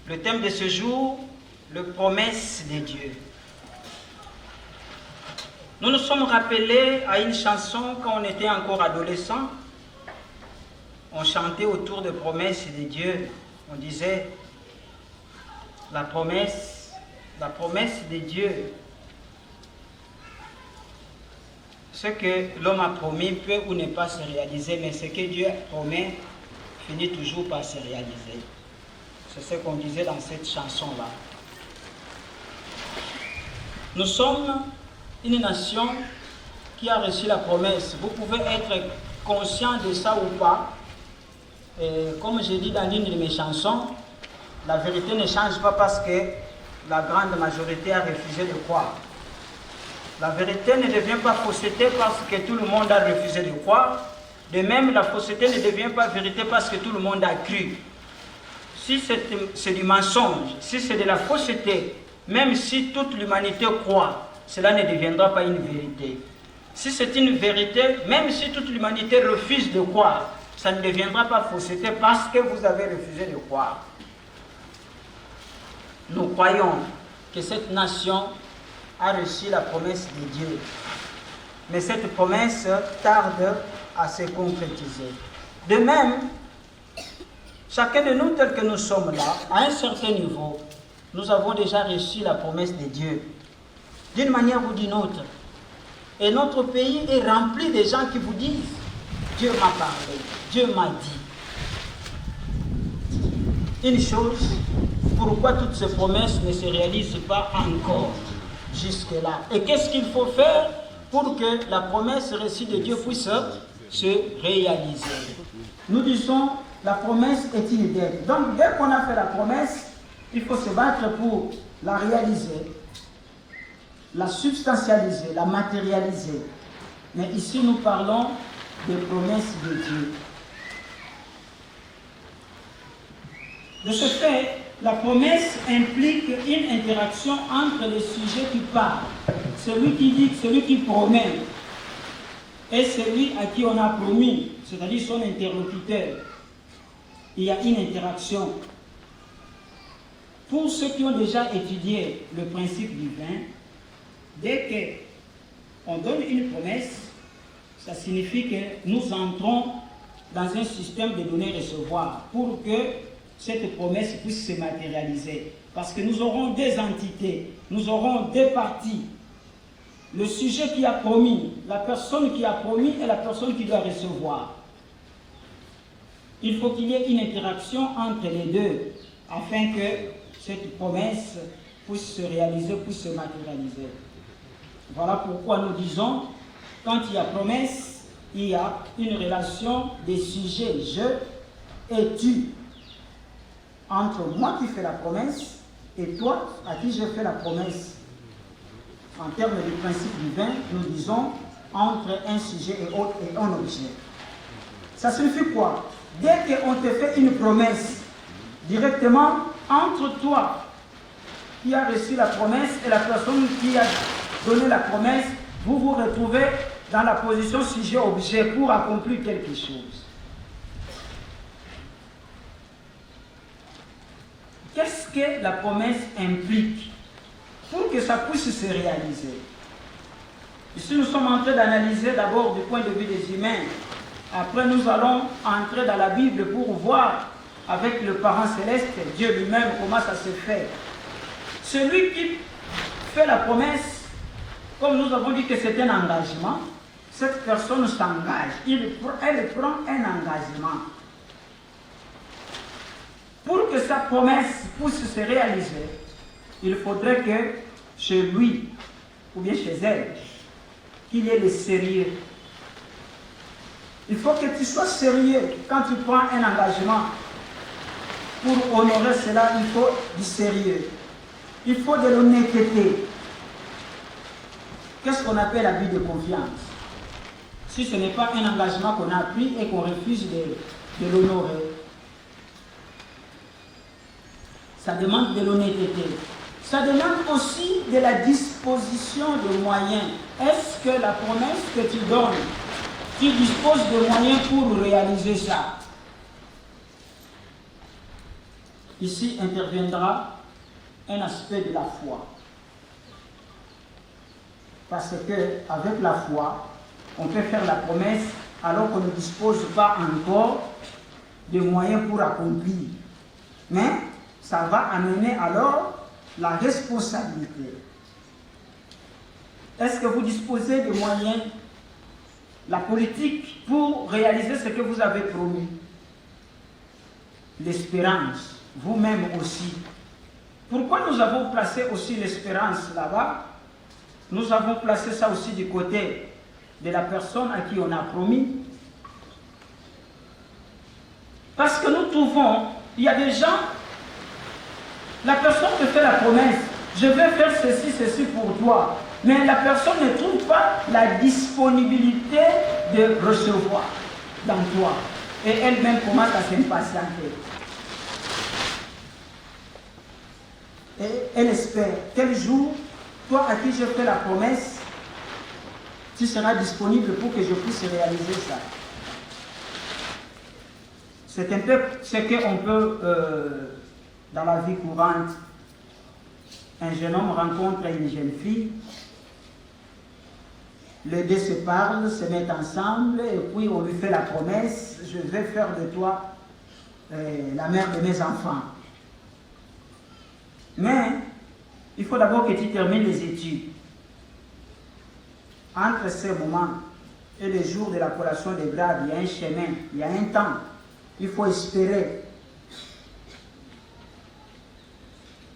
Le thème de ce jour, les promesses de Dieu. Nous nous sommes rappelés à une chanson quand on était encore adolescent. On chantait autour des promesses de Dieu. On disait, la promesse de Dieu. Ce que l'homme a promis peut ou ne pas se réaliser, mais ce que Dieu promet finit toujours par se réaliser. C'est ce qu'on disait dans cette chanson-là. Nous sommes une nation qui a reçu la promesse. Vous pouvez être conscient de ça ou pas. Et comme j'ai dit dans l'une de mes chansons, la vérité ne change pas parce que la grande majorité a refusé de croire. La vérité ne devient pas fausseté parce que tout le monde a refusé de croire. De même, la fausseté ne devient pas vérité parce que tout le monde a cru. Si c'est du mensonge, si c'est de la fausseté, même si toute l'humanité croit, cela ne deviendra pas une vérité. Si c'est une vérité, même si toute l'humanité refuse de croire, ça ne deviendra pas fausseté parce que vous avez refusé de croire. Nous croyons que cette nation a reçu la promesse de Dieu. Mais cette promesse tarde à se concrétiser. De même, chacun de nous, tel que nous sommes là, à un certain niveau, nous avons déjà reçu la promesse de Dieu, d'une manière ou d'une autre. Et notre pays est rempli de gens qui vous disent, Dieu m'a parlé, Dieu m'a dit. Une chose, pourquoi toutes ces promesses ne se réalisent pas encore jusque-là? Et qu'est-ce qu'il faut faire pour que la promesse reçue de Dieu puisse se réaliser? Nous disons, la promesse est une dette. Donc, dès qu'on a fait la promesse, il faut se battre pour la réaliser, la substantialiser, la matérialiser. Mais ici, nous parlons des promesses de Dieu. De ce fait, la promesse implique une interaction entre les sujets qui parlent, celui qui dit, celui qui promet, et celui à qui on a promis, c'est-à-dire son interlocuteur. Il y a une interaction. Pour ceux qui ont déjà étudié le principe divin, dès qu'on donne une promesse, ça signifie que nous entrons dans un système de donner-recevoir pour que cette promesse puisse se matérialiser. Parce que nous aurons des entités, nous aurons des parties. Le sujet qui a promis, la personne qui a promis et la personne qui doit recevoir. Il faut qu'il y ait une interaction entre les deux afin que cette promesse puisse se réaliser, puisse se matérialiser. Voilà pourquoi nous disons, quand il y a promesse, il y a une relation des sujets je et tu. Entre moi qui fais la promesse et toi à qui je fais la promesse. En termes de principe divin, nous disons entre un sujet et un objet. Ça signifie quoi? Dès qu'on te fait une promesse, directement entre toi qui a reçu la promesse et la personne qui a donné la promesse, vous vous retrouvez dans la position sujet-objet pour accomplir quelque chose. Qu'est-ce que la promesse implique pour que ça puisse se réaliser? Ici, nous sommes en train d'analyser d'abord du point de vue des humains. Après, nous allons entrer dans la Bible pour voir avec le parent céleste, Dieu lui-même, comment ça se fait. Celui qui fait la promesse, comme nous avons dit que c'est un engagement, cette personne s'engage. Elle prend un engagement. Pour que sa promesse puisse se réaliser, il faudrait que chez lui, ou bien chez elle, qu'il y ait le sérieux. Il faut que tu sois sérieux quand tu prends un engagement. Pour honorer cela, il faut du sérieux. Il faut de l'honnêteté. Qu'est-ce qu'on appelle l'abus de confiance? Si ce n'est pas un engagement qu'on a pris et qu'on refuse de l'honorer, ça demande de l'honnêteté. Ça demande aussi de la disposition de moyens. Est-ce que la promesse que tu donnes, tu disposes de moyens pour réaliser ça? ici interviendra un aspect de la foi. Parce qu'avec la foi, on peut faire la promesse alors qu'on ne dispose pas encore de moyens pour accomplir. Mais ça va amener alors la responsabilité. Est-ce que vous disposez de moyens, la politique, pour réaliser ce que vous avez promis? L'espérance, vous-même aussi. Pourquoi nous avons placé aussi l'espérance là-bas? Nous avons placé ça aussi du côté de la personne à qui on a promis. Parce que nous trouvons, il y a des gens, la personne te fait la promesse, je vais faire ceci pour toi. Mais la personne ne trouve pas la disponibilité de recevoir dans toi. Et elle-même commence à s'impatienter. Et elle espère, quel jour, toi à qui je fais la promesse, tu seras disponible pour que je puisse réaliser ça. C'est un peu ce qu'on peut, dans la vie courante, un jeune homme rencontre une jeune fille, les deux se parlent, se mettent ensemble, et puis on lui fait la promesse, je vais faire de toi la mère de mes enfants. Mais, il faut d'abord que tu termines les études. Entre ces moments et le jour de la collation des grades, il y a un chemin, il y a un temps. Il faut espérer.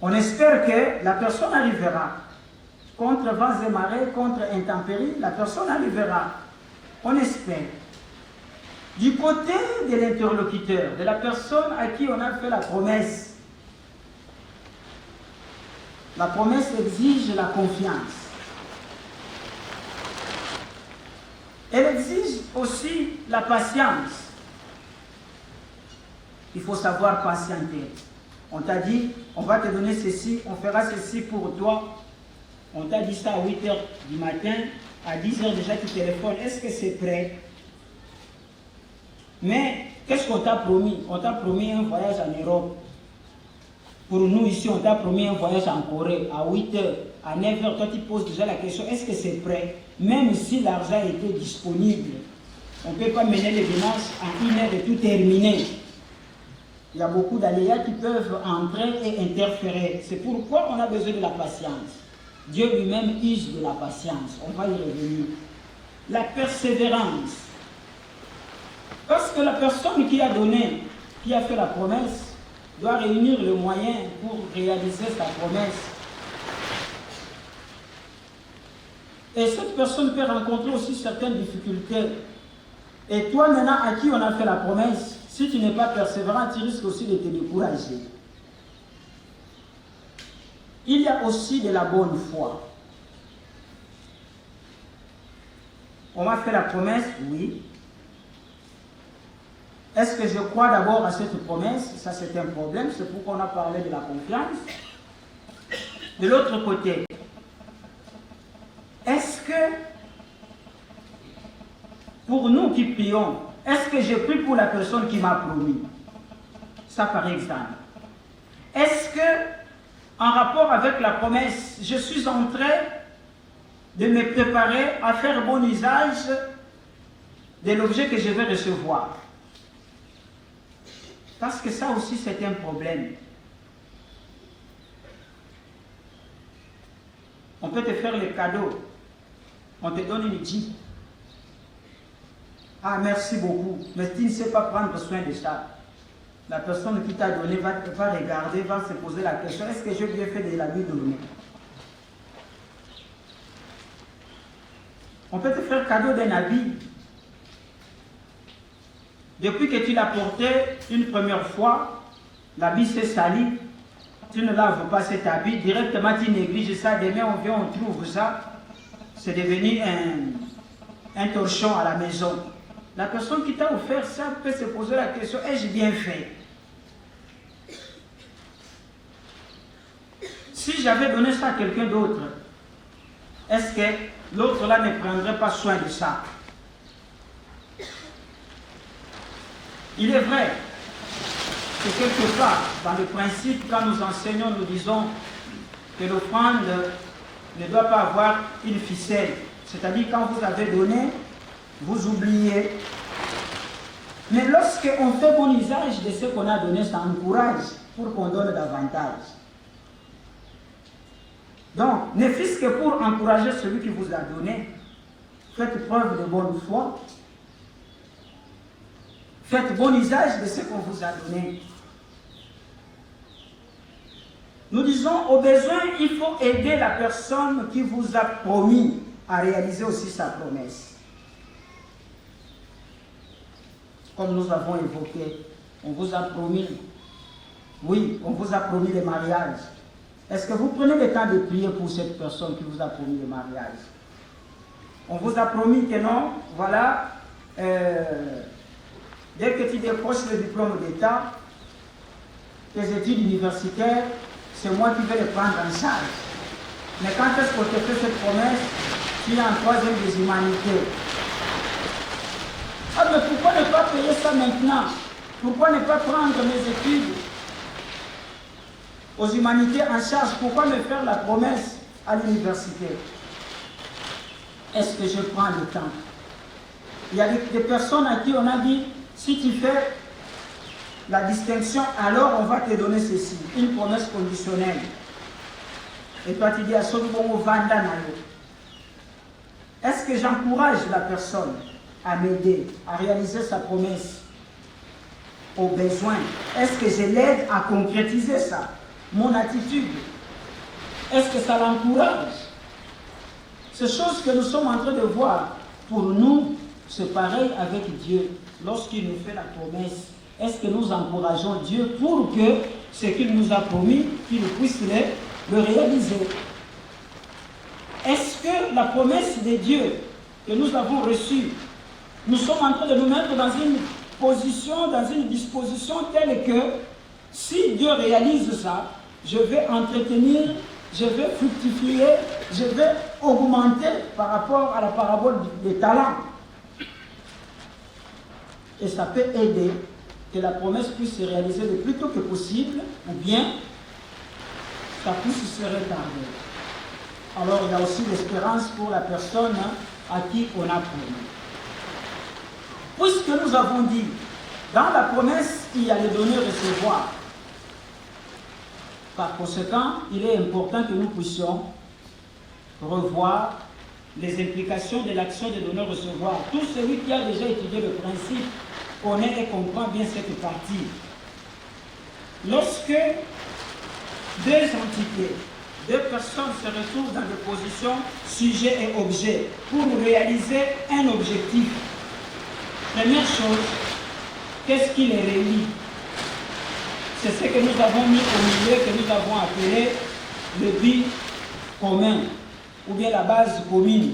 On espère que la personne arrivera. Contre vents et marées, contre intempéries, la personne arrivera. On espère. Du côté de l'interlocuteur, de la personne à qui on a fait la promesse exige la confiance. Elle exige aussi la patience. Il faut savoir patienter. On t'a dit, on va te donner ceci, on fera ceci pour toi. On t'a dit ça à 8 h du matin, à 10 h déjà tu téléphones, est-ce que c'est prêt? Mais qu'est-ce qu'on t'a promis? On t'a promis un voyage en Europe. Pour nous ici, on t'a promis un voyage en Corée à 8 h, à 9 h, toi tu poses déjà la question, est-ce que c'est prêt? Même si l'argent était disponible, on ne peut pas mener les démarches en 1 heure et tout terminer. Il y a beaucoup d'aléas qui peuvent entrer et interférer. C'est pourquoi on a besoin de la patience. Dieu lui-même use de la patience. On va y revenir. La persévérance. Parce que la personne qui a donné, qui a fait la promesse, doit réunir les moyens pour réaliser sa promesse. Et cette personne peut rencontrer aussi certaines difficultés. Et toi maintenant à qui on a fait la promesse, si tu n'es pas persévérant, tu risques aussi de te décourager. Il y a aussi de la bonne foi. On m'a fait la promesse, oui. Est-ce que je crois d'abord à cette promesse? Ça c'est un problème, c'est pourquoi on a parlé de la confiance. De l'autre côté, est-ce que, pour nous qui prions, est-ce que je prie pour la personne qui m'a promis? Ça par exemple. Est-ce que, en rapport avec la promesse, je suis en train de me préparer à faire bon usage de l'objet que je vais recevoir? Parce que ça aussi c'est un problème. On peut te faire les cadeaux. On te donne une Jeep. Ah, merci beaucoup. Mais tu ne sais pas prendre soin de ça. La personne qui t'a donné va regarder, va se poser la question, est-ce que j'ai bien fait de la lui donner? On peut te faire cadeau d'un habit. Depuis que tu l'as porté une première fois, l'habit s'est sali, tu ne laves pas cet habit, directement tu négliges ça, demain on vient, on trouve ça, c'est devenu un torchon à la maison. La personne qui t'a offert ça peut se poser la question, ai-je bien fait? Si j'avais donné ça à quelqu'un d'autre, est-ce que l'autre là ne prendrait pas soin de ça? Il est vrai, que quelque part, dans le principe, quand nous enseignons, nous disons que l'offrande ne doit pas avoir une ficelle. C'est-à-dire, quand vous avez donné, vous oubliez. Mais lorsqu'on fait bon usage de ce qu'on a donné, ça encourage pour qu'on donne davantage. Donc, ne fût-ce que pour encourager celui qui vous a donné, faites preuve de bonne foi. Faites bon usage de ce qu'on vous a donné. Nous disons, au besoin, il faut aider la personne qui vous a promis à réaliser aussi sa promesse. Comme nous avons évoqué, on vous a promis, oui, on vous a promis le mariage. Est-ce que vous prenez le temps de prier pour cette personne qui vous a promis le mariage? On vous a promis que non, voilà, dès que tu décroches le diplôme d'État, tes études universitaires, c'est moi qui vais les prendre en charge. Mais quand est-ce qu'on te fait cette promesse, tu es en troisième des humanités. Ah, mais pourquoi ne pas payer ça maintenant? Pourquoi ne pas prendre mes études aux humanités en charge? Pourquoi me faire la promesse à l'université? Est-ce que je prends le temps? Il y a des personnes à qui on a dit, si tu fais la distinction, alors on va te donner ceci, une promesse conditionnelle. Et toi tu dis à ce moment Vanda Nayo. Est-ce que j'encourage la personne à m'aider, à réaliser sa promesse au besoin? Est-ce que je l'aide à concrétiser ça? Mon attitude, est-ce que ça l'encourage? Ces choses que nous sommes en train de voir, pour nous, c'est pareil avec Dieu. Lorsqu'il nous fait la promesse, est-ce que nous encourageons Dieu pour que ce qu'il nous a promis, qu'il puisse le réaliser? Est-ce que la promesse de Dieu que nous avons reçue, nous sommes en train de nous mettre dans une position, dans une disposition telle que si Dieu réalise ça, je vais entretenir, je vais fructifier, je vais augmenter par rapport à la parabole des talents. Et ça peut aider que la promesse puisse se réaliser le plus tôt que possible, ou bien ça puisse se retarder. Alors il y a aussi l'espérance pour la personne à qui on a promis. Puisque nous avons dit, dans la promesse, il y a le donner-recevoir. Par conséquent, il est important que nous puissions revoir les implications de l'action de donner-recevoir. Tout celui qui a déjà étudié le principe connaît et comprend bien cette partie. Lorsque deux entités, deux personnes se retrouvent dans des positions sujet et objet pour réaliser un objectif, première chose, qu'est-ce qui les relie? C'est ce que nous avons mis au milieu, que nous avons appelé le but commun, ou bien la base commune.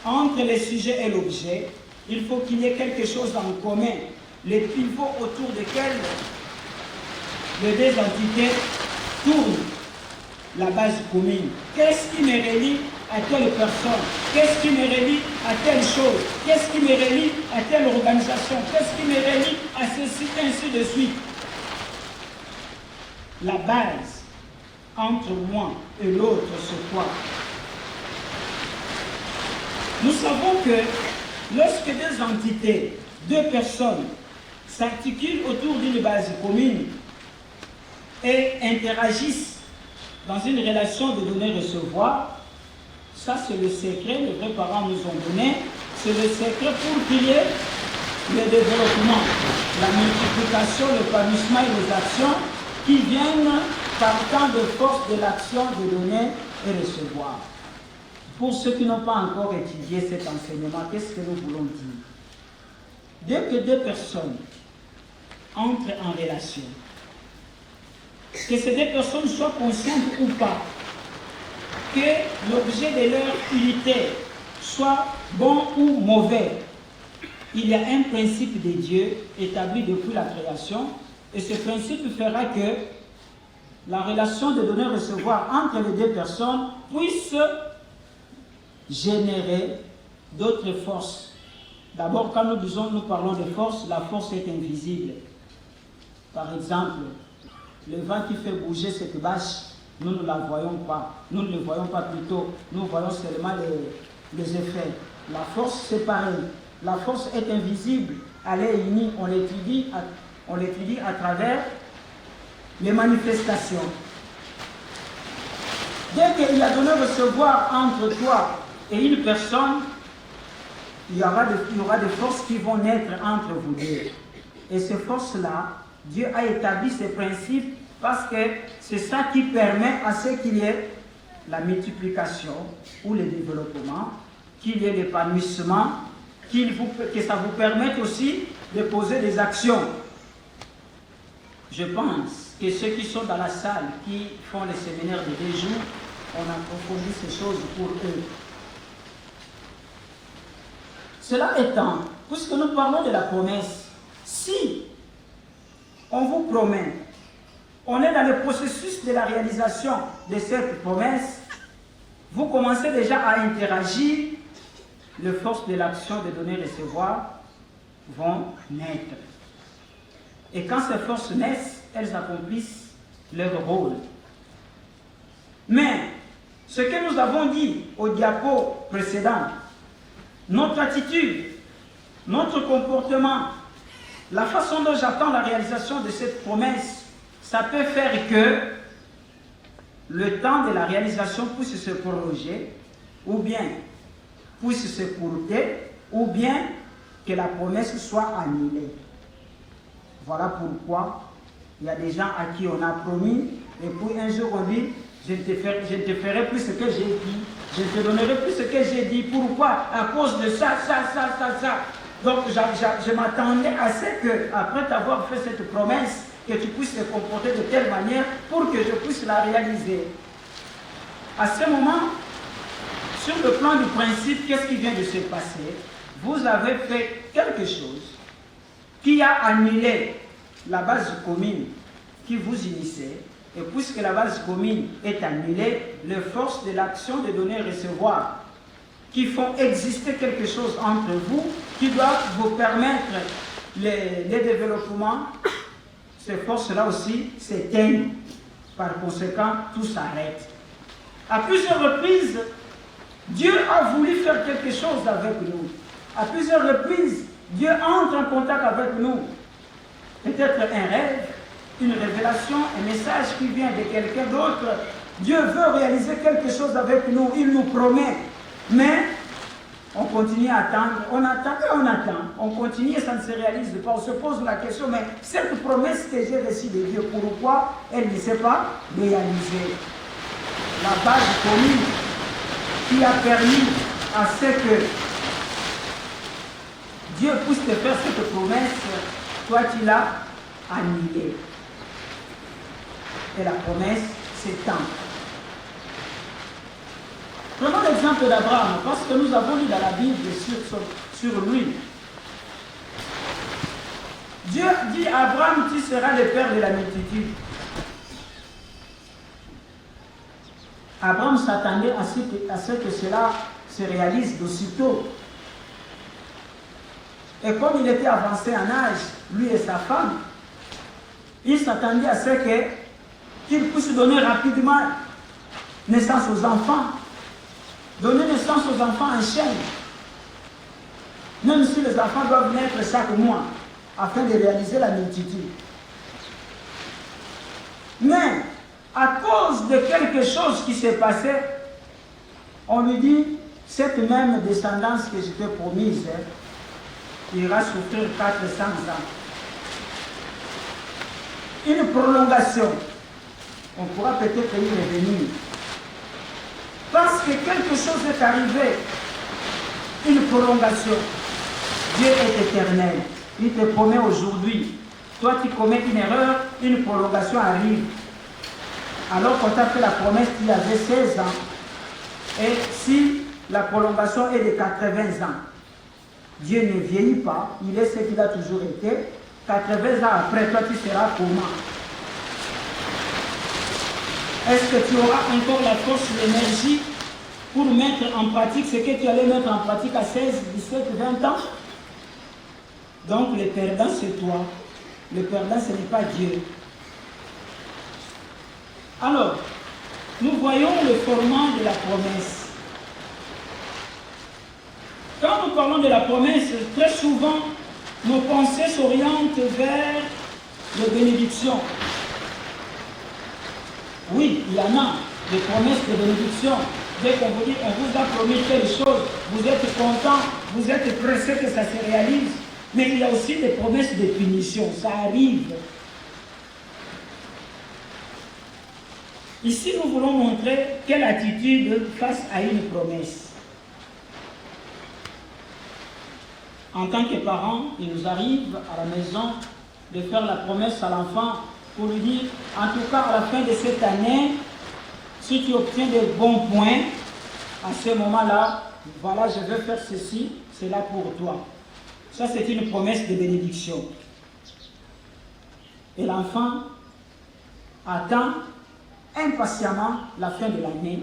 Entre le sujet et l'objet, il faut qu'il y ait quelque chose en commun, les pivots autour desquels les deux entités tournent, la base commune. Qu'est-ce qui me relie à telle personne? Qu'est-ce qui me relie à telle chose? Qu'est-ce qui me relie à telle organisation? Qu'est-ce qui me relie à ceci, ainsi de suite? La base entre moi et l'autre, c'est quoi? Nous savons que lorsque deux entités, deux personnes s'articulent autour d'une base commune et interagissent dans une relation de donner-recevoir, ça c'est le secret, les vrais parents nous ont donné, c'est le secret pour qu'il y ait le développement, la multiplication, l'épanouissement et les actions qui viennent par temps de force de l'action de donner et recevoir. Pour ceux qui n'ont pas encore étudié cet enseignement, qu'est-ce que nous voulons dire? Dès que deux personnes entrent en relation, que ces deux personnes soient conscientes ou pas, que l'objet de leur unité soit bon ou mauvais, il y a un principe de Dieu établi depuis la création, et ce principe fera que la relation de donner-recevoir entre les deux personnes puisse générer d'autres forces. D'abord, quand nous parlons de force, la force est invisible. Par exemple, le vent qui fait bouger cette bâche, nous ne la voyons pas. Nous ne le voyons pas plutôt. Nous voyons seulement les effets. La force, c'est pareil. La force est invisible. Elle est unie. On l'étudie à travers les manifestations. Dès qu'il y a donné-recevoir entre toi et une personne, il y aura des forces qui vont naître entre vous deux. Et ces forces-là, Dieu a établi ces principes parce que c'est ça qui permet à ce qu'il y ait la multiplication ou le développement, qu'il y ait l'épanouissement, que ça vous permette aussi de poser des actions. Je pense que ceux qui sont dans la salle, qui font les séminaires de 2 jours, on a approfondi ces choses pour eux. Cela étant, puisque nous parlons de la promesse, si on vous promet, on est dans le processus de la réalisation de cette promesse, vous commencez déjà à interagir, les forces de l'action de donner-recevoir vont naître. Et quand ces forces naissent, elles accomplissent leur rôle. Mais, ce que nous avons dit au diapo précédent, notre attitude, notre comportement, la façon dont j'attends la réalisation de cette promesse, ça peut faire que le temps de la réalisation puisse se prolonger, ou bien puisse se courter, ou bien que la promesse soit annulée. Voilà pourquoi il y a des gens à qui on a promis, et puis un jour on dit, je ne te ferai plus ce que j'ai dit, je ne te donnerai plus ce que j'ai dit. Pourquoi? À cause de ça. Donc je m'attendais à ce que, après t'avoir fait cette promesse, que tu puisses te comporter de telle manière pour que je puisse la réaliser. À ce moment, sur le plan du principe, qu'est-ce qui vient de se passer? Vous avez fait quelque chose qui a annulé la base commune qui vous initiait. Et puisque la base commune est annulée, les forces de l'action de donner et recevoir qui font exister quelque chose entre vous, qui doivent vous permettre les développements, ces forces-là aussi s'éteignent. Par conséquent, tout s'arrête. À plusieurs reprises, Dieu a voulu faire quelque chose avec nous. À plusieurs reprises, Dieu entre en contact avec nous. Peut-être un rêve, une révélation, un message qui vient de quelqu'un d'autre. Dieu veut réaliser quelque chose avec nous, il nous promet. Mais on continue à attendre, on attend et on attend. On continue et ça ne se réalise pas. On se pose la question, mais cette promesse que j'ai reçue de Dieu, pourquoi elle ne s'est pas réalisée? La base commune qui a permis à ce que Dieu puisse te faire cette promesse, toi tu l'as annulée. Et la promesse s'étend. Prenons l'exemple d'Abraham, parce que nous avons lu dans la Bible sur lui. Dieu dit à Abraham, tu seras le père de la multitude. Abraham s'attendait à ce que cela se réalise d'aussitôt. Et comme il était avancé en âge, lui et sa femme, il s'attendait à ce qu'il puisse donner rapidement naissance aux enfants. Donner naissance aux enfants en chaîne. Même si les enfants doivent naître chaque mois, afin de réaliser la multitude. Mais, à cause de quelque chose qui s'est passé, on lui dit, cette même descendance que je t'ai promise, ira souffrir 400 ans. Une prolongation. On pourra peut-être y revenir. Parce que quelque chose est arrivé. Une prolongation. Dieu est éternel. Il te promet aujourd'hui. Toi, tu commets une erreur, une prolongation arrive. Alors qu'on t'a fait la promesse qu'il y avait 16 ans. Et si la prolongation est de 80 ans, Dieu ne vieillit pas, il est ce qu'il a toujours été. 80 ans après, toi tu seras comment? Est-ce que tu auras encore la force, l'énergie pour mettre en pratique ce que tu allais mettre en pratique à 16, 17, 20 ans? Donc le perdant c'est toi. Le perdant, ce n'est pas Dieu. Alors, nous voyons le fondement de la promesse. Quand nous parlons de la promesse, très souvent, nos pensées s'orientent vers les bénédictions. Oui, il y en a des promesses de bénédiction. Dès qu'on vous dit, on vous a promis telle chose, vous êtes content, vous êtes pressé que ça se réalise. Mais il y a aussi des promesses de punition, ça arrive. Ici, nous voulons montrer quelle attitude face à une promesse. En tant que parents, il nous arrive à la maison de faire la promesse à l'enfant pour lui dire, en tout cas à la fin de cette année, si tu obtiens des bons points, à ce moment-là, voilà, je vais faire ceci, c'est là pour toi. Ça, c'est une promesse de bénédiction. Et l'enfant attend impatiemment la fin de l'année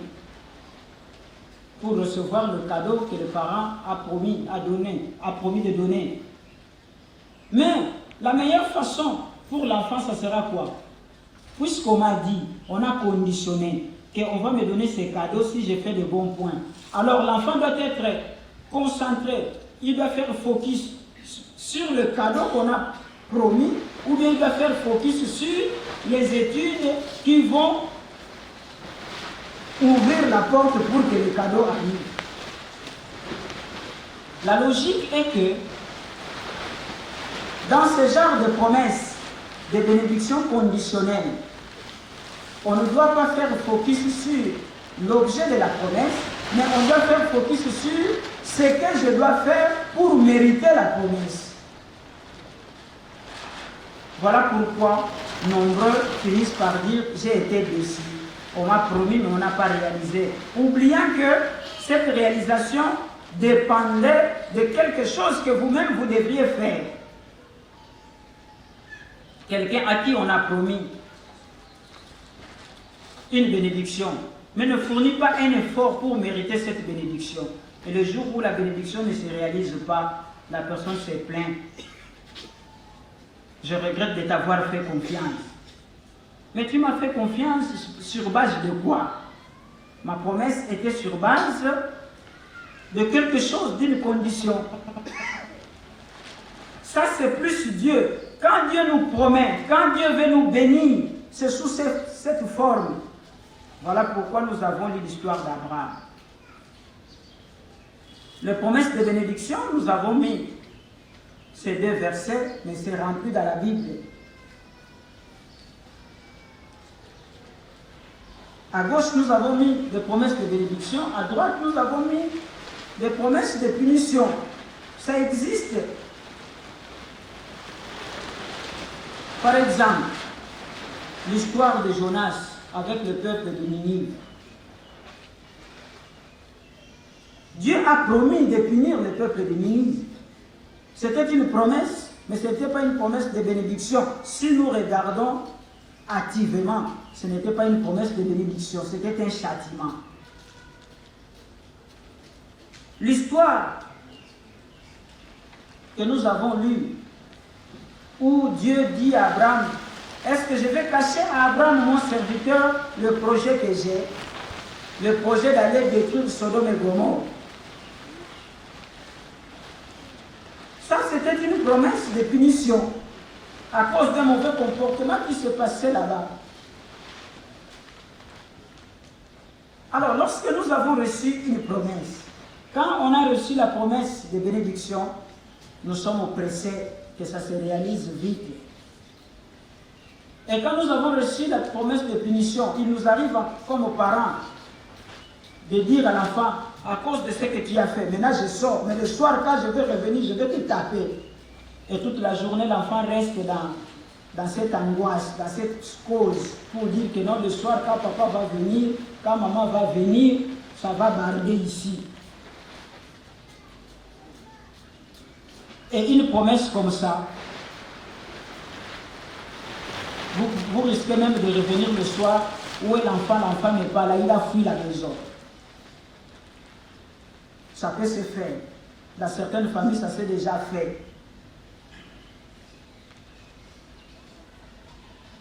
pour recevoir le cadeau que le parent a promis de donner. Mais la meilleure façon pour l'enfant, ça sera quoi? Puisqu'on m'a dit, on a conditionné qu'on va me donner ces cadeaux si j'ai fait de bons points. Alors l'enfant doit être concentré, il doit faire focus sur le cadeau qu'on a promis, ou bien il doit faire focus sur les études qui vont ouvrir la porte pour que le cadeau arrive. La logique est que dans ce genre de promesses, de bénédictions conditionnelles, on ne doit pas faire focus sur l'objet de la promesse, mais on doit faire focus sur ce que je dois faire pour mériter la promesse. Voilà pourquoi nombreux finissent par dire « j'ai été déçu ». On m'a promis, mais on n'a pas réalisé. Oubliant que cette réalisation dépendait de quelque chose que vous-même vous devriez faire. Quelqu'un à qui on a promis une bénédiction, mais ne fournit pas un effort pour mériter cette bénédiction. Et le jour où la bénédiction ne se réalise pas, la personne se plaint. Je regrette de t'avoir fait confiance. Mais tu m'as fait confiance sur base de quoi? Ma promesse était sur base de quelque chose, d'une condition. Ça, c'est plus Dieu. Quand Dieu nous promet, quand Dieu veut nous bénir, c'est sous cette forme. Voilà pourquoi nous avons lu l'histoire d'Abraham. Les promesses de bénédiction, nous avons mis ces deux versets, mais c'est rempli dans la Bible. À gauche, nous avons mis des promesses de bénédiction. À droite, nous avons mis des promesses de punition. Ça existe. Par exemple, l'histoire de Jonas avec le peuple de Ninive. Dieu a promis de punir le peuple de Ninive. C'était une promesse, mais ce n'était pas une promesse de bénédiction. Si nous regardons activement, ce n'était pas une promesse de bénédiction, c'était un châtiment. L'histoire que nous avons lue, où Dieu dit à Abraham, est-ce que je vais cacher à Abraham, mon serviteur, le projet que j'ai, le projet d'aller détruire Sodome et Gomorrhe? Ça, c'était une promesse de punition à cause d'un mauvais comportement qui se passait là-bas. Alors, lorsque nous avons reçu une promesse, quand on a reçu la promesse de bénédiction, nous sommes pressés que ça se réalise vite. Et quand nous avons reçu la promesse de punition, il nous arrive, comme aux parents, de dire à l'enfant, à cause de ce que tu as fait, maintenant je sors, mais le soir quand je vais revenir, je vais te taper. Et toute la journée, l'enfant reste dans cette angoisse, dans cette cause, pour dire que non, le soir, quand papa va venir, quand maman va venir, ça va barder ici. Et une promesse comme ça, vous risquez même de revenir le soir où est l'enfant n'est pas là, il a fui la maison. Ça peut se faire. Dans certaines familles, ça s'est déjà fait.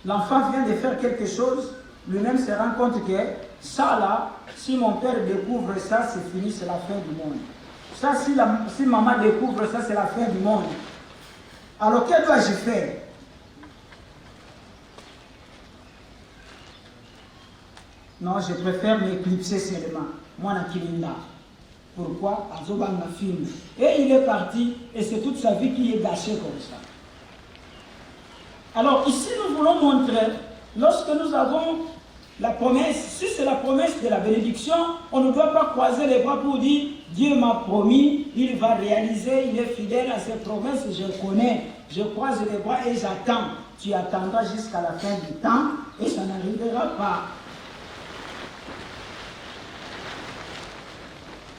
l'enfant vient de faire quelque chose, lui-même se rend compte que ça là, si mon père découvre ça, c'est fini, c'est la fin du monde. Ça, si maman découvre ça, c'est la fin du monde. Alors, que dois-je faire? Non, je préfère m'éclipser seulement. Moi, na Kilinda. Pourquoi? Azobanga film. Et il est parti, et c'est toute sa vie qui est gâchée comme ça. Alors, ici, nous voulons montrer, lorsque nous avons la promesse, si c'est la promesse de la bénédiction, on ne doit pas croiser les bras pour dire Dieu m'a promis, il va réaliser, il est fidèle à ses promesses, je connais, je croise les bras et j'attends. Tu attendras jusqu'à la fin du temps et ça n'arrivera pas.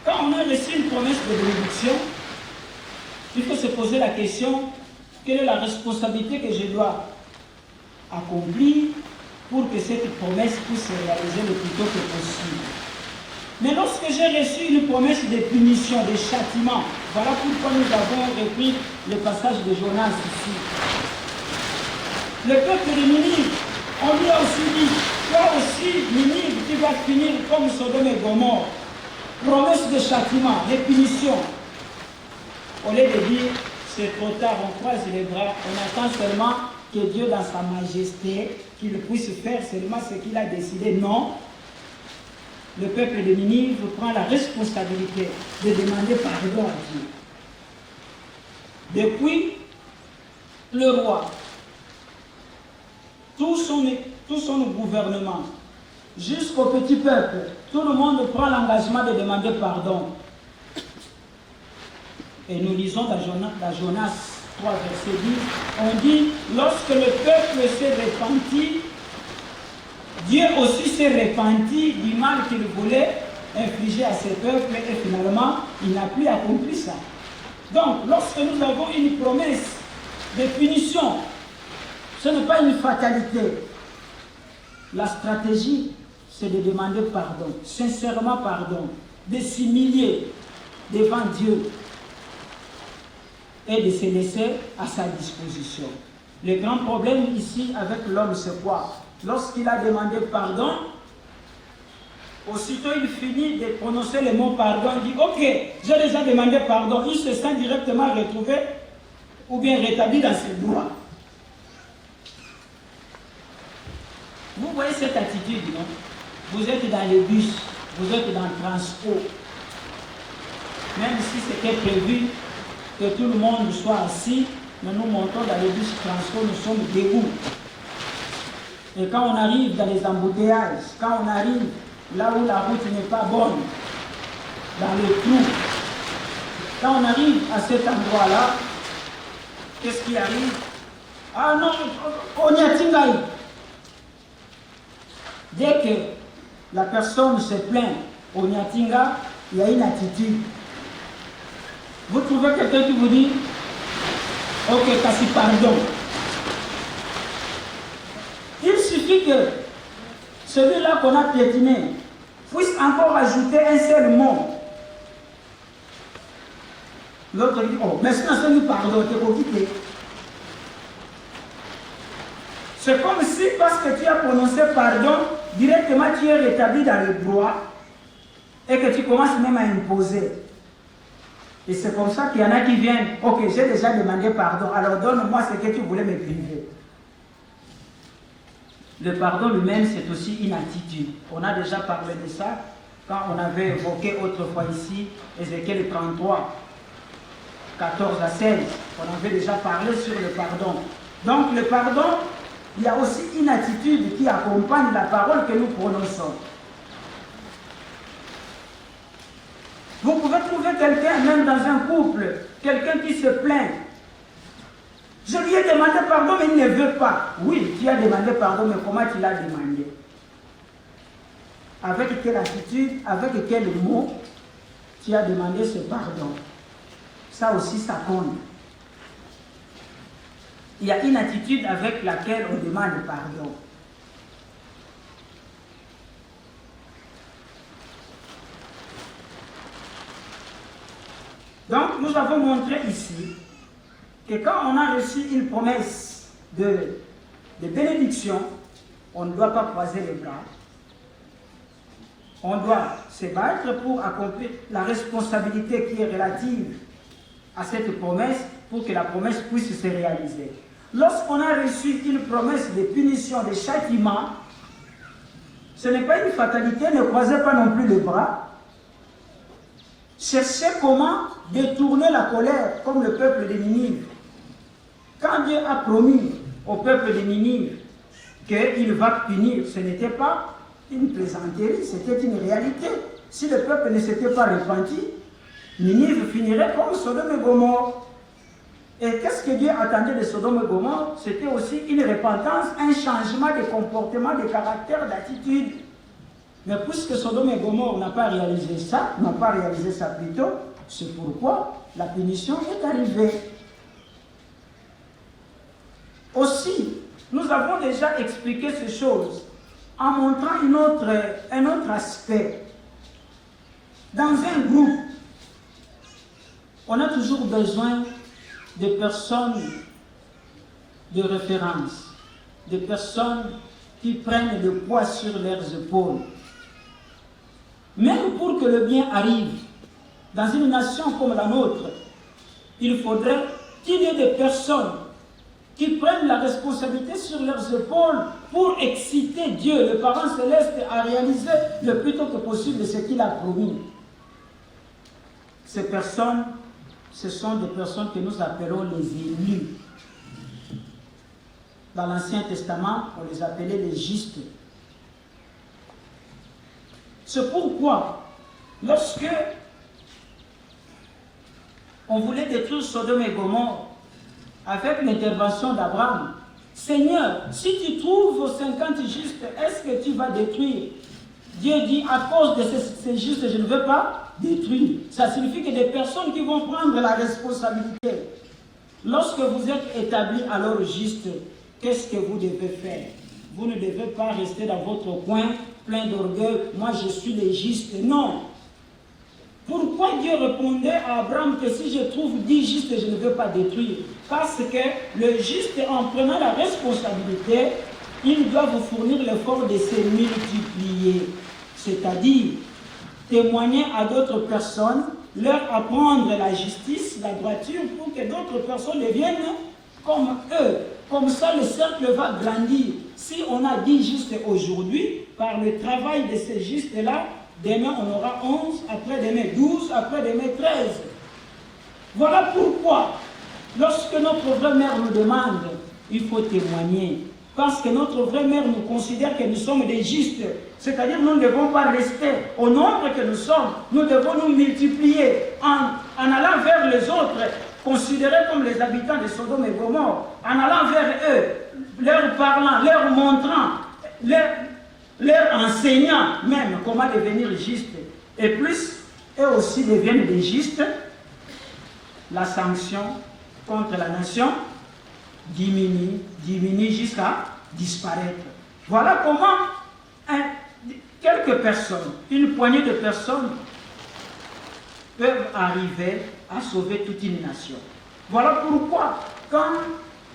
Quand on a reçu une promesse de bénédiction, il faut se poser la question, quelle est la responsabilité que je dois accomplir pour que cette promesse puisse se réaliser le plus tôt que possible. Mais lorsque j'ai reçu une promesse de punition, de châtiment, voilà pourquoi nous avons repris le passage de Jonas ici. Le peuple de Ninive, on lui a aussi dit, toi aussi, Ninive, tu vas finir comme Sodome et Gomorrhe. Promesse de châtiment, de punition. Au lieu de dire, c'est trop tard, on croise les bras, on attend seulement que Dieu, dans sa majesté, qu'il puisse faire seulement ce qu'il a décidé. Non. Le peuple de Ninive prend la responsabilité de demander pardon à Dieu. Depuis le roi, tout son gouvernement, jusqu'au petit peuple, tout le monde prend l'engagement de demander pardon. Et nous lisons dans Jonas 3, verset 10, on dit, lorsque le peuple s'est repenti, Dieu aussi s'est repenti du mal qu'il voulait infliger à ses peuples et finalement, il n'a plus accompli ça. Donc, lorsque nous avons une promesse de punition, ce n'est pas une fatalité. La stratégie, c'est de demander pardon, sincèrement pardon, de s'humilier devant Dieu et de se laisser à sa disposition. Le grand problème ici avec l'homme, c'est quoi? Lorsqu'il a demandé pardon, aussitôt il finit de prononcer le mot pardon, il dit ok, j'ai déjà demandé pardon, il se sent directement retrouvé ou bien rétabli dans ses droits. Vous voyez cette attitude, non? Vous êtes dans le bus, vous êtes dans le transport. Même si c'était prévu que tout le monde soit assis, mais nous montons dans le bus transport, nous sommes debout. Et quand on arrive dans les embouteillages, quand on arrive là où la route n'est pas bonne, dans le trou, quand on arrive à cet endroit-là, qu'est-ce qui arrive? Ah non, on y a Tingaï. Dès que la personne se plaint au Nyatinga, il y a une attitude. Vous trouvez quelqu'un qui vous dit ok, kasi pardon. Il suffit que celui-là qu'on a piétiné puisse encore ajouter un seul mot. L'autre dit oh, mais sinon c'est pardon, t'es occupé. C'est comme si, parce que tu as prononcé pardon, directement tu es rétabli dans le droit et que tu commences même à imposer. Et c'est comme ça qu'il y en a qui viennent, ok, j'ai déjà demandé pardon, alors donne-moi ce que tu voulais me priver. Le pardon lui-même, c'est aussi une attitude. On a déjà parlé de ça quand on avait évoqué autrefois ici, Ézéchiel 33, 14 à 16. On avait déjà parlé sur le pardon. Donc le pardon, il y a aussi une attitude qui accompagne la parole que nous prononçons. Vous pouvez trouver quelqu'un, même dans un couple, quelqu'un qui se plaint. Je lui ai demandé pardon, mais il ne veut pas. Oui, tu as demandé pardon, mais comment tu l'as demandé? Avec quelle attitude, avec quel mot tu as demandé ce pardon? Ça aussi, ça compte. Il y a une attitude avec laquelle on demande pardon. Donc, nous avons montré ici que quand on a reçu une promesse de de bénédiction, on ne doit pas croiser les bras. On doit se battre pour accomplir la responsabilité qui est relative à cette promesse pour que la promesse puisse se réaliser. Lorsqu'on a reçu une promesse de punition, de châtiment, ce n'est pas une fatalité, ne croisez pas non plus les bras. Cherchez comment détourner la colère comme le peuple de Ninive. Quand Dieu a promis au peuple de Ninive qu'il va punir, ce n'était pas une plaisanterie, c'était une réalité. Si le peuple ne s'était pas repenti, Ninive finirait comme Sodome et Gomorrhe. Et qu'est-ce que Dieu attendait de Sodome et Gomorrhe? C'était aussi une repentance, un changement de comportement, de caractère, d'attitude. Mais puisque Sodome et Gomorrhe n'ont pas réalisé ça plutôt, c'est pourquoi la punition est arrivée. Aussi, nous avons déjà expliqué ces choses en montrant un autre aspect. Dans un groupe, on a toujours besoin de personnes de référence, de personnes qui prennent le poids sur leurs épaules. Même pour que le bien arrive dans une nation comme la nôtre, il faudrait qu'il y ait des personnes qui prennent la responsabilité sur leurs épaules pour exciter Dieu, le Parent Céleste, à réaliser le plus tôt que possible ce qu'il a promis. Ces personnes, ce sont des personnes que nous appelons les élus. Dans l'Ancien Testament, on les appelait les justes. C'est pourquoi, lorsque on voulait détruire Sodome et Gomorrhe, avec l'intervention d'Abraham, Seigneur, si tu trouves 50 justes, est-ce que tu vas détruire? Dieu dit, à cause de ces justes, je ne veux pas détruire. Ça signifie que des personnes qui vont prendre la responsabilité. Lorsque vous êtes établi alors juste, qu'est-ce que vous devez faire? Vous ne devez pas rester dans votre coin, plein d'orgueil, moi je suis le juste. Non. Pourquoi Dieu répondait à Abraham que si je trouve 10 justes, je ne veux pas détruire? Parce que le juste, en prenant la responsabilité, il doit vous fournir l'effort de se multiplier. C'est-à-dire, témoigner à d'autres personnes, leur apprendre la justice, la droiture, pour que d'autres personnes deviennent comme eux. Comme ça, le cercle va grandir. Si on a 10 justes aujourd'hui, par le travail de ces justes-là, demain on aura 11, après-demain 12, après-demain 13. Voilà pourquoi, lorsque notre vraie mère nous demande, il faut témoigner. Parce que notre vraie mère nous considère que nous sommes des justes. C'est-à-dire nous ne devons pas rester au nombre que nous sommes. Nous devons nous multiplier en allant vers les autres, considérés comme les habitants de Sodome et Gomorrhe, en allant vers eux, leur parlant, leur montrant, leur enseignant même comment devenir juste. Et plus eux aussi deviennent des justes, la sanction contre la nation diminue jusqu'à disparaître. Voilà comment quelques personnes, une poignée de personnes peuvent arriver à sauver toute une nation. Voilà pourquoi, quand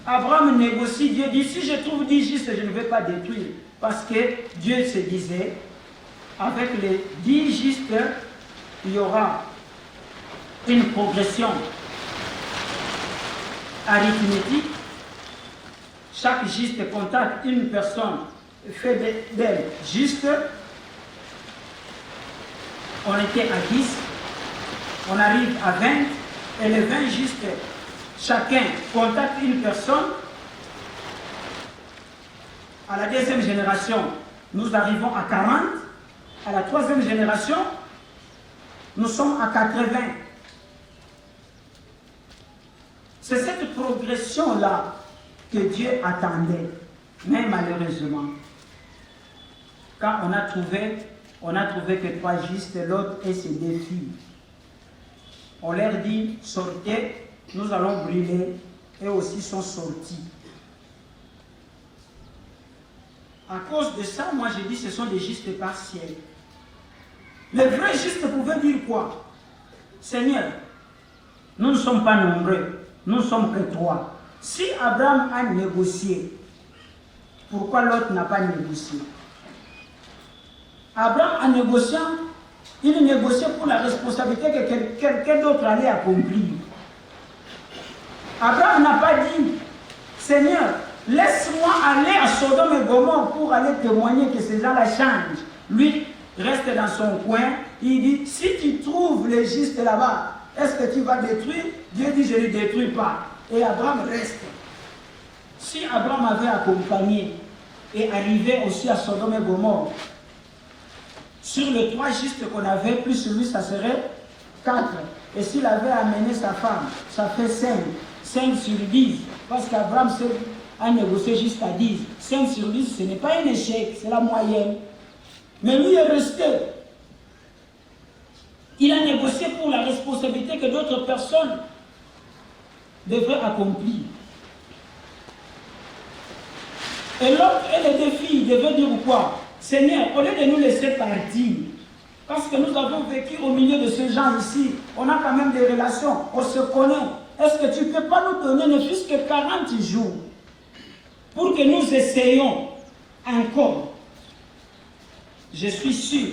Abraham négocie, Dieu dit, si je trouve 10 justes, je ne vais pas détruire. Parce que Dieu se disait, avec les 10 justes, il y aura une progression arithmétique. Chaque juste contacte une personne, fait d'elle juste. On était à 10, on arrive à 20, et les 20 justes, chacun contacte une personne. À la deuxième génération, nous arrivons à 40. À la troisième génération, nous sommes à 80. C'est cette progression-là que Dieu attendait. Mais malheureusement, quand on a trouvé que 3 justes, l'autre et ses 2 filles. On leur dit, sortez, nous allons brûler. Eux aussi sont sortis. À cause de ça, moi je dis ce sont des justes partiels. Les vrais justes pouvaient dire quoi? Seigneur, nous ne sommes pas nombreux, nous ne sommes que 3. Si Abraham a négocié pourquoi l'autre n'a pas négocié. Abraham, en négociant, il négociait pour la responsabilité que quelqu'un d'autre allait accomplir. Abraham n'a pas dit, Seigneur, laisse-moi aller à Sodome et Gomorrhe pour aller témoigner que ces gens-là changent. Lui, reste dans son coin. Il dit, si tu trouves les justes là-bas, est-ce que tu vas détruire? Dieu dit, je ne les détruis pas. Et Abraham reste. Si Abraham avait accompagné et arrivé aussi à Sodome et Gomorrhe, sur les 3 justes qu'on avait, plus lui, ça serait 4. Et s'il avait amené sa femme, ça fait 5. 5 sur 10. Parce qu'Abraham a négocié jusqu'à 10. 5 sur 10, ce n'est pas un échec, c'est la moyenne. Mais lui est resté. Il a négocié pour la responsabilité que d'autres personnes devraient accomplir. Et l'autre et les défis devaient dire quoi? Seigneur, au lieu de nous laisser partir, parce que nous avons vécu au milieu de ces gens ici, on a quand même des relations, on se connaît. Est-ce que tu ne peux pas nous donner ne fût-ce que 40 jours pour que nous essayions encore? Je suis sûr,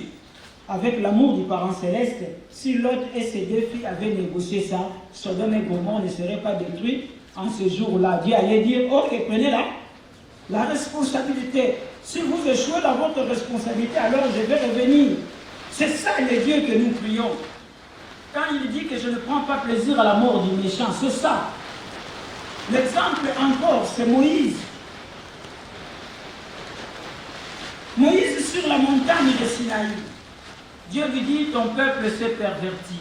avec l'amour du parent céleste, si l'autre et ses 2 filles avaient négocié ça, Sodome et Gomorrhe ne seraient pas détruits en ce jour-là. Dieu allait dire, ok, prenez la responsabilité. Si vous échouez dans votre responsabilité, alors je vais revenir. C'est ça le Dieu que nous prions. Quand il dit que je ne prends pas plaisir à la mort du méchant, c'est ça. L'exemple encore, c'est Moïse. Moïse sur la montagne de Sinaï. Dieu lui dit, ton peuple s'est perverti.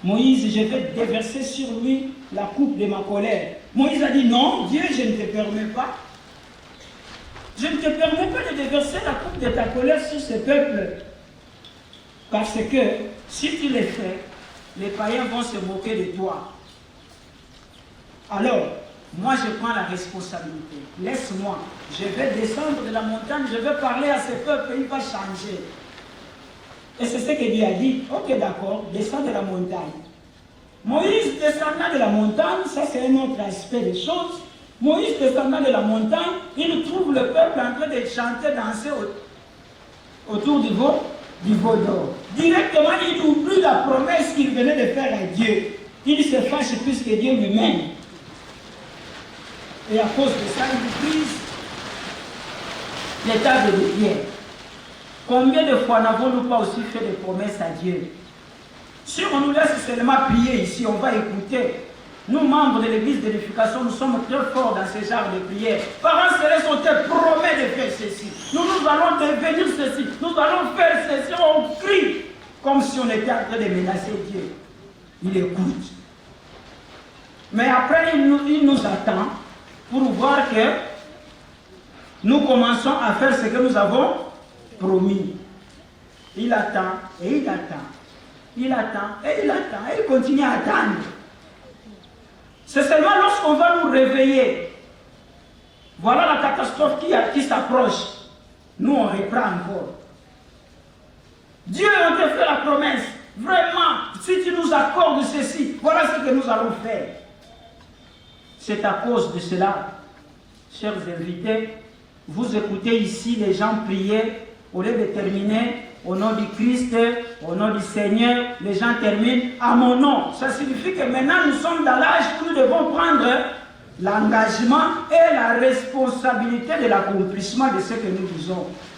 Moïse, je vais déverser sur lui la coupe de ma colère. Moïse a dit, non, Dieu, je ne te permets pas. Je ne te permets pas de déverser la coupe de ta colère sur ce peuple. Parce que si tu le fais, les païens vont se moquer de toi. Alors, moi je prends la responsabilité. Laisse-moi. Je vais descendre de la montagne, je vais parler à ce peuple, il va changer. Et c'est ce que Dieu a dit. Ok, d'accord, descends de la montagne. Moïse descendant de la montagne, ça c'est un autre aspect des choses. Moïse descendant de la montagne, il trouve le peuple en train de chanter, danser autour du veau d'or. Directement, il oublie la promesse qu'il venait de faire à Dieu. Il se fâche puisque Dieu lui-même. Et à cause de ça, il brise les tables de pierre. Combien de fois n'avons-nous pas aussi fait des promesses à Dieu? Si on nous laisse seulement prier ici, on va écouter. Nous, membres de l'église d'édification, nous sommes très forts dans ce genre de prière. Parents célestes, on te promet de faire ceci. Nous allons devenir ceci. Nous allons faire ceci. On crie comme si on était en train de menacer Dieu. Il écoute. Mais après, il nous attend pour voir que nous commençons à faire ce que nous avons promis. Il attend et il attend. Il attend et il attend. Et il continue à attendre. C'est seulement lorsqu'on va nous réveiller. Voilà la catastrophe qui s'approche. Nous, on reprend encore. Dieu, on te fait la promesse. Vraiment, si tu nous accordes ceci, voilà ce que nous allons faire. C'est à cause de cela, chers invités, vous écoutez ici les gens prier, au lieu de terminer au nom du Christ, au nom du Seigneur, les gens terminent à mon nom. Ça signifie que maintenant nous sommes dans l'âge où nous devons prendre l'engagement et la responsabilité de l'accomplissement de ce que nous disons.